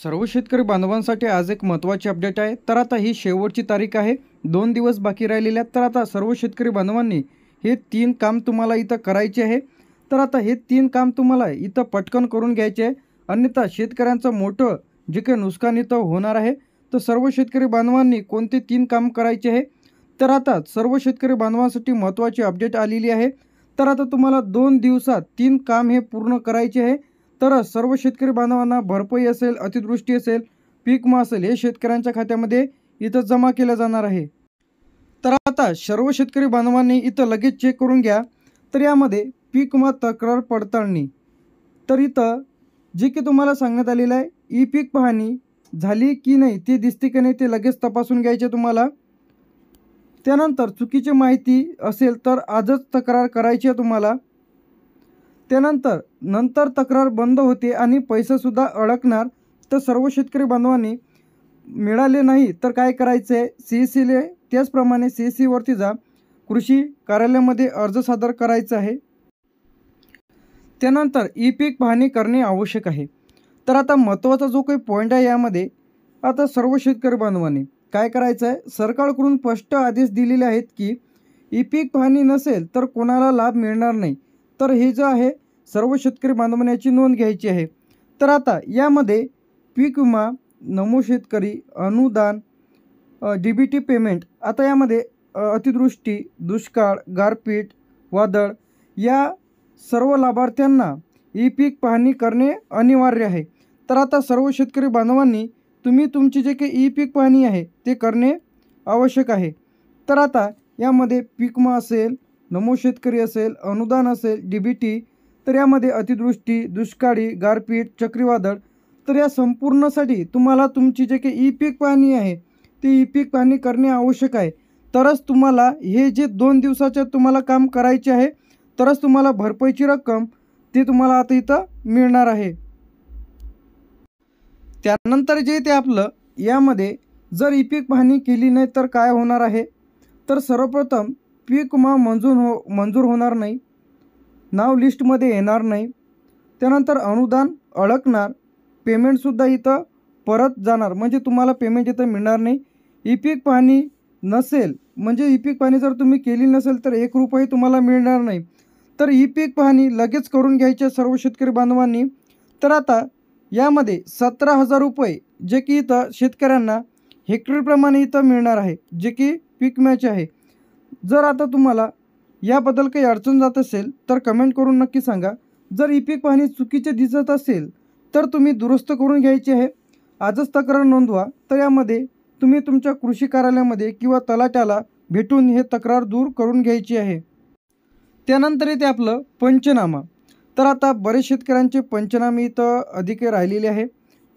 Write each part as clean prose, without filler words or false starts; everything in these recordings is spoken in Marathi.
सर्व शेतकरी बांधवांसाठी आज एक महत्त्वाची अपडेट आहे। तर आता ही शेवटची तारीख आहे, 2 दिवस बाकी राहिलेले आहेत। तर आता सर्व शेतकरी बांधवांनी हे 3 काम तुम्हाला इथं करायचे आहे। तर आता हे 3 काम तुम्हाला इथं पटकन करून घ्यायचे आहे, अन्यथा शेतकऱ्यांचं मोठं जे काही नुकसान इथं होणार आहे। तर सर्व शेतकरी बांधवांनी कोणते 3 काम करायचे आहे, तर आता सर्व शेतकरी बांधवांसाठी महत्त्वाची अपडेट आलेली आहे। तर आता तुम्हाला 2 दिवसात 3 काम हे पूर्ण करायचे आहे। तर सर्व शेतकरी बांधवांना भरपाई असेल, अतिवृष्टी असेल, पीक विमा असेल, हे शेतकऱ्यांच्या खात्यामध्ये इथं जमा केलं जाणार आहे। तर आता सर्व शेतकरी बांधवांनी इथं लगेच चेक करून घ्या। तर यामध्ये पीक विमा तक्रार पडताळणी, तर इथं जे की तुम्हाला सांगण्यात आलेलं आहे, ई पीक पाहणी झाली की नाही ते दिसते की नाही ते लगेच तपासून घ्यायचे तुम्हाला। त्यानंतर चुकीची माहिती असेल तर आजच तक्रार करायची आहे तुम्हाला। त्यानंतर तक्रार बंद होते आणि पैसेसुद्धा अडकणार। तर सर्व शेतकरी बांधवांनी मिळाले नाही तर काय करायचं आहे, CSCले त्याचप्रमाणे CSCवरती जा, कृषी कार्यालयामध्ये अर्ज सादर करायचा आहे। त्यानंतर ई पीक पाहणी करणे आवश्यक आहे। तर आता महत्त्वाचा जो काही पॉईंट आहे यामध्ये, आता सर्व शेतकरी बांधवांनी काय करायचं आहे, सरकारकडून स्पष्ट आदेश दिलेले आहेत की ई पीक पाहणी नसेल तर कोणाला लाभ मिळणार नाही। तर हे जे आहे सर्व शेतकरी बांधवांनी याची नोंद घ्यायची आहे। तर आता यामध्ये पीक विमा, नमो शेतकरी, अनुदान, DBT पेमेंट, आता यामध्ये अतिवृष्टी, दुष्काळ, गारपीट, वादळ या सर्व लाभार्थ्यांना ई पीक पाहणी करणे अनिवार्य आहे। तर आता सर्व शेतकरी बांधवांनी तुम्ही तुमची जे काही ई पीक पाहणी आहे ते करणे आवश्यक आहे। तर आता यामध्ये पीक विमा असेल, नमो शेतकरी असेल, अनुदान असेल, DBT, तर यामध्ये अतिवृष्टी, दुष्काळी, गारपीट, चक्रीवादळ, तर या संपूर्णसाठी तुम्हाला तुमची जे काही ई पीक पाहणी आहे ती ई पीक पाहणी करणे आवश्यक आहे। तरच तुम्हाला हे जे 2 दिवसाचे तुम्हाला काम करायचे आहे, तरच तुम्हाला भरपाईची रक्कम ती तुम्हाला आता इथं मिळणार आहे। त्यानंतर जे ते आपलं यामध्ये जर ई पीक पाहणी केली नाही तर काय होणार आहे, तर सर्वप्रथम पीक विमा मंजूर होणार नाही, नाव लिस्टमध्ये येणार नाही। त्यानंतर अनुदान अडकणार, पेमेंटसुद्धा इथं परत जाणार, म्हणजे तुम्हाला पेमेंट इथं मिळणार नाही। ई पीक पाहणी नसेल म्हणजे ई पीक पाहणी जर तुम्ही केली नसेल तर 1 रुपयाही तुम्हाला मिळणार नाही। तर ई पीक पाहणी लगेच करून घ्यायचे सर्व शेतकरी बांधवांनी। तर आता यामध्ये 17,000 रुपये जे की इथं शेतकऱ्यांना हेक्टरप्रमाणे इथं मिळणार आहे, जे की पीक विम्याचे आहे। जर आता तुम्हाला याबद्दल काही अडचण जात असेल तर कमेंट करून नक्की सांगा। जर ई पीक पाहणी चुकीचे दिसत असेल तर तुम्ही दुरुस्त करून घ्यायची आहे, आजच तक्रार नोंदवा। तर यामध्ये तुम्ही तुमच्या कृषी कार्यालयामध्ये किंवा तलाट्याला भेटून हे तक्रार दूर करून घ्यायची आहे। त्यानंतर येते आपलं पंचनामा। तर आता बरेच शेतकऱ्यांचे पंचनामे इथं अधिक राहिलेले आहे।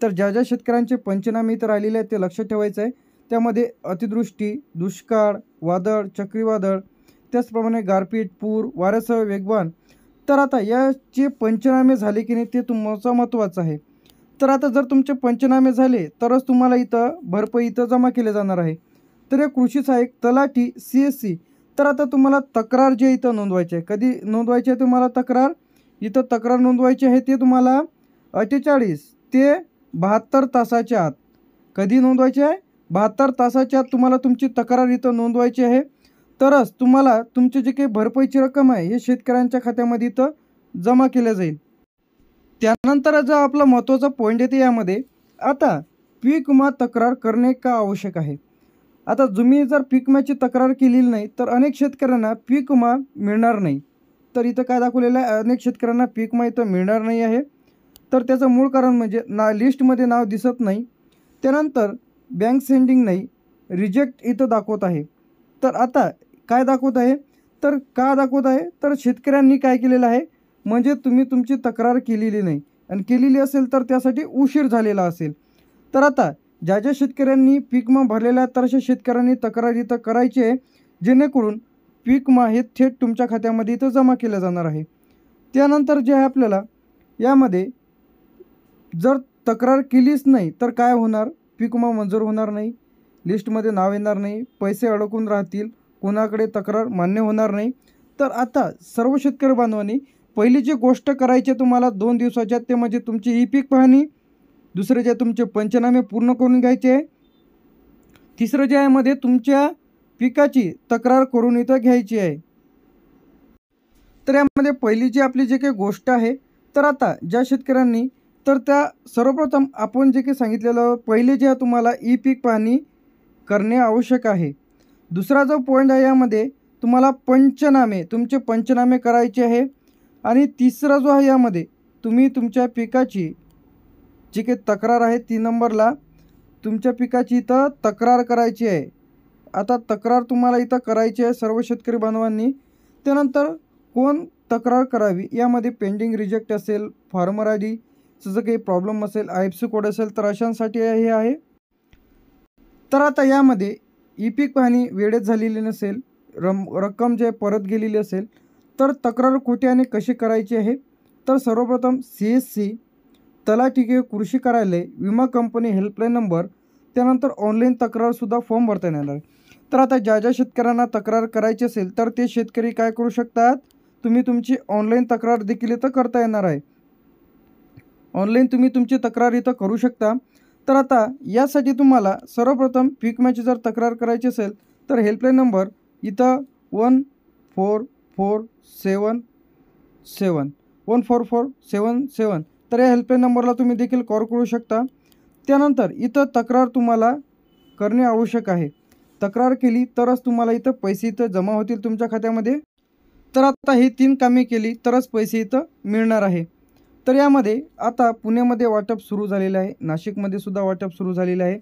तर ज्या ज्या शेतकऱ्यांचे पंचनामे इथं राहिलेले आहेत ते लक्षात ठेवायचं आहे। त्यामध्ये अतिवृष्टी, दुष्काळ, वादळ, चक्रीवादळ, त्याचप्रमाणे गारपीट, पूर, वाऱ्यासह वेगवान, तर आता याचे पंचनामे झाले की नाही ते तुमचं महत्त्वाचं आहे। तर आता जर तुमचे पंचनामे झाले तरच तुम्हाला इथं भरपाई इथं जमा केले जाणार आहे। तर हे कृषी सहाय्यक, तलाठी, CSC, तर आता तुम्हाला तक्रार जे इथं नोंदवायची आहे, कधी नोंदवायची आहे तुम्हाला तक्रार, इथं तक्रार नोंदवायची आहे ते तुम्हाला 48 ते 72 तासाच्या आत, कधी नोंदवायची आहे, 72 तासाच्या आत तुम्हाला तुमची तक्रार इथं नोंदवायची आहे। तरच तुम्हाला तुमची जी काही भरपाईची रक्कम आहे हे शेतकऱ्यांच्या खात्यामध्ये इथं जमा केलं जाईल। त्यानंतर जो आपला महत्त्वाचा पॉईंट येते यामध्ये, आता पीक विमा तक्रार करणे का आवश्यक आहे। आता तुम्ही जर पीक विम्याची तक्रार केलेली नाही तर अनेक शेतकऱ्यांना पीक विमा मिळणार नाही। तर इथं काय दाखवलेलं आहे, अनेक शेतकऱ्यांना पीक विमा इथं मिळणार नाही आहे। तर त्याचं मूळ कारण म्हणजे लिस्टमध्ये नाव दिसत नाही, त्यानंतर बँक सेंडिंग नाही, रिजेक्ट इथं दाखवत आहे। तर आता काय दाखवत आहे, तर का दाखवत आहे, तर शेतकऱ्यांनी काय केलेलं आहे, म्हणजे तुम्ही तुमची तक्रार केलेली नाही आणि केलेली असेल तर त्यासाठी उशीर झालेला असेल। तर आता ज्या ज्या शेतकऱ्यांनी पीक विमा भरलेला आहे तर अशा शेतकऱ्यांनी तक्रार इथं करायची आहे, जेणेकरून पीक विमा हे थेट तुमच्या खात्यामध्ये इथं जमा केलं जाणार आहे। त्यानंतर जे आहे आपल्याला यामध्ये जर तक्रार केलीच नाही तर काय होणार, पीक विमा मंजूर होणार नाही, लिस्टमध्ये नाव येणार नाही, पैसे अडकून राहतील, कोणाकडे तक्रार मान्य होणार नाही। तर आता सर्व शेतकरी बांधवांनी पहिली जी गोष्ट करायची तुम्हाला 2 दिवसाच्या, ते म्हणजे तुमची ई पीक पाहणी दुसरं जे तुमचे पंचनामे पूर्ण करून घ्यायचे आहे. तिसरं जे आहे मध्ये तुमच्या पिकाची तक्रार करून इथं घ्यायची आहे. तर यामध्ये पहिली जी आपली जे काही गोष्ट आहे, तर आता ज्या शेतकऱ्यांनी तर त्या सर्वप्रथम आपण जे काही सांगितलेलं पहिले जे तुम्हाला ई पीक पाहणी करणे आवश्यक आहे. दुसरा जो पॉईंट आहे यामध्ये तुम्हाला तुमचे पंचनामे करायचे आहे. आणि तिसरा जो आहे यामध्ये तुम्ही तुमच्या पिकाची जी काही तक्रार आहे 3 नंबरला तुमच्या पिकाची इथं तक्रार करायची आहे. आता तक्रार तुम्हाला इथं करायची आहे सर्व शेतकरी बांधवांनी. त्यानंतर कोण तक्रार करावी यामध्ये पेंडिंग रिजेक्ट असेल, फार्मर आय डीचं जर काही प्रॉब्लेम असेल, IFSC कोड असेल तर अशांसाठी हे आहे. तर आता यामध्ये ई पीक पाहणी वेळेत झालेली नसेल, रक्कम जे परत गेलेली असेल तर तक्रार कुठे आणि कशी करायची आहे. तर सर्वप्रथम CSC, तलाठी, कृषी कार्यालय, विमा कंपनी हेल्पलाईन नंबर, त्यानंतर ऑनलाईन तक्रारसुद्धा फॉर्म भरता येणार आहे. तर आता ज्या शेतकऱ्यांना तक्रार करायची असेल तर ते शेतकरी काय करू शकतात, तुम्ही तुमची ऑनलाईन तक्रार देखील इथं करता येणार आहे. ऑनलाईन तुम्ही तुमची तक्रार इथं करू शकता. तर आता यासाठी तुम्हाला सर्वप्रथम पीक विम्याची जर तक्रार करायची असेल तर हेल्पलाईन नंबर इथं 14477 तर या हेल्पलाईन नंबरला तुम्ही देखील कॉल करू शकता. त्यानंतर इथं तक्रार तुम्हाला करणे आवश्यक आहे. तक्रार केली तरच तुम्हाला इथं पैसे इथं जमा होतील तुमच्या खात्यामध्ये. तर आता ही 3 कामे केली तरच पैसे इथं मिळणार आहे. तर यामध्ये आता पुण्यामध्ये वाटप सुरू झालेलं आहे, नाशिकमध्ये सुद्धा वाटप सुरू झालेलं आहे,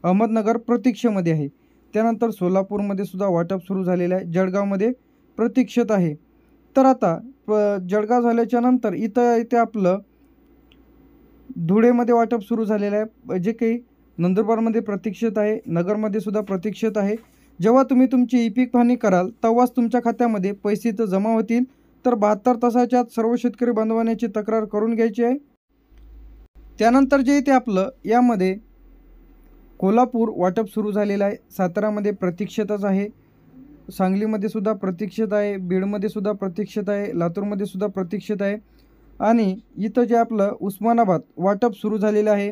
अहमदनगर प्रतीक्षेमध्ये आहे, त्यानंतर सोलापूरमध्ये सुद्धा वाटप सुरू झालेलं आहे, जळगावमध्ये प्रतीक्षेत आहे. तर आता जळगाव झाल्याच्या नंतर इथे आपलं धुळेमध्ये वाटप सुरू झालेलं आहे, जे काही नंदुरबारमध्ये प्रतीक्षेत आहे, नगरमध्ये सुद्धा प्रतीक्षेत आहे. जेव्हा तुम्ही तुमची ई पीक पाहणी कराल तेव्हाच तुमच्या खात्यामध्ये पैसे इथं जमा होतील. तर 72 तासाच्या आत सर्व शेतकरी बांधवांनी याची तक्रार करून घ्यायची आहे. त्यानंतर जे इथे आपलं यामध्ये कोल्हापूर वाटप सुरू झालेलं आहे, सातारामध्ये प्रतीक्षेतच आहे, सांगलीमध्ये सुद्धा प्रतीक्षेत आहे, बीडमध्ये सुद्धा प्रतीक्षेत आहे, लातूरमध्ये सुद्धा प्रतीक्षेत आहे. आणि इथं जे आपलं उस्मानाबाद वाटप सुरू झालेलं आहे,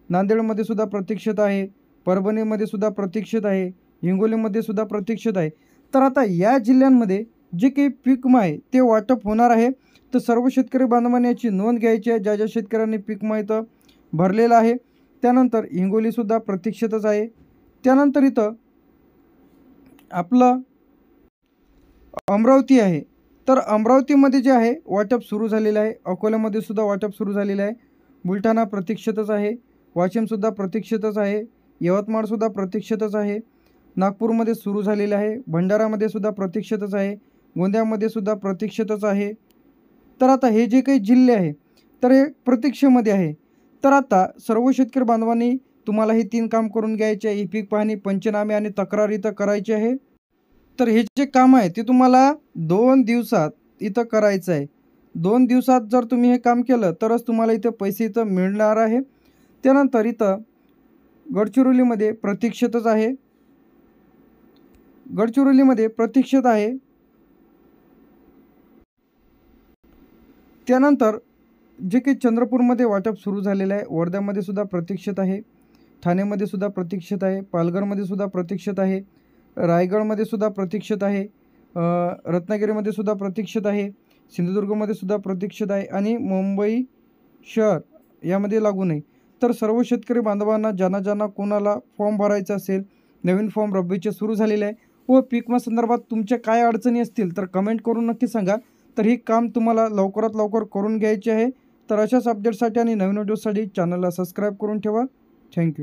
नांदेडमध्ये सुद्धा प्रतीक्षेत आहे, परभणीमध्ये सुद्धा प्रतीक्षेत आहे, हिंगोलीमध्ये सुद्धा प्रतीक्षेत आहे. तर आता या जिल्ह्यांमध्ये जे काही पीक विमा आहे ते वाटप होणार आहे. तर सर्व शेतकरी बांधवांनी याची नोंद घ्यायची आहे, ज्या शेतकऱ्यांनी पीक विमा इथं भरलेला आहे. त्यानंतर हिंगोलीसुद्धा प्रतीक्षेतच आहे. त्यानंतर इथं आपलं अमरावती आहे, तर अमरावतीमध्ये जे आहे वाटप सुरू झालेलं आहे, अकोल्यामध्ये सुद्धा वाटप सुरू झालेलं आहे, बुलढाणा प्रतीक्षेतच आहे, वाशिमसुद्धा प्रतीक्षेतच आहे, यवतमाळसुद्धा प्रतीक्षेतच आहे, नागपूरमध्ये सुरू झालेलं आहे, भंडारामध्ये सुद्धा प्रतीक्षेतच आहे, गोंदियामध्ये सुद्धा प्रतीक्षेतच आहे. तर आता हे जे काही जिल्हे आहे तर हे प्रतीक्षेमध्ये आहे. तर आता सर्व शेतकरी बांधवांनी तुम्हाला हे 3 काम करून घ्यायचे आहे, ई पीक पाहणी, पंचनामे आणि तक्रार इथं करायची आहे. तर हे जे काम आहे ते तुम्हाला 2 दिवसात इथं करायचं आहे. 2 दिवसात जर तुम्ही हे काम केलं तरच तुम्हाला इथं पैसे इथं मिळणार आहे. त्यानंतर इथं गडचिरोलीमध्ये प्रतीक्षेतच आहे, गडचिरोलीमध्ये प्रतीक्षेत आहे. त्यानंतर जे काही चंद्रपूरमध्ये वाटप सुरू झालेलं आहे, वर्ध्यामध्ये सुद्धा प्रतीक्षेत आहे, ठाणेमध्ये सुद्धा प्रतीक्षेत आहे, पालघरमध्ये सुद्धा प्रतीक्षेत आहे, रायगडमध्ये सुद्धा प्रतीक्षेत आहे, रत्नागिरीमध्ये सुद्धा प्रतीक्षेत आहे, सिंधुदुर्गमध्ये सुद्धा प्रतीक्षेत आहे आणि मुंबई शहर यामध्ये लागू नाही. तर सर्व शेतकरी बांधवांना ज्यांना कोणाला फॉर्म भरायचा असेल, नवीन फॉर्म रब्बीचे सुरू झालेले आहे व पीक विमा संदर्भात तुमच्या काय अडचणी असतील तर कमेंट करून नक्की सांगा. तर ही काम तुम्हाला लवकरात लवकर करून घ्यायचे आहे. तर अशाच अपडेटसाठी आणि नवीन व्हिडिओसाठी चॅनलला सबस्क्राईब करून ठेवा. थँक्यू.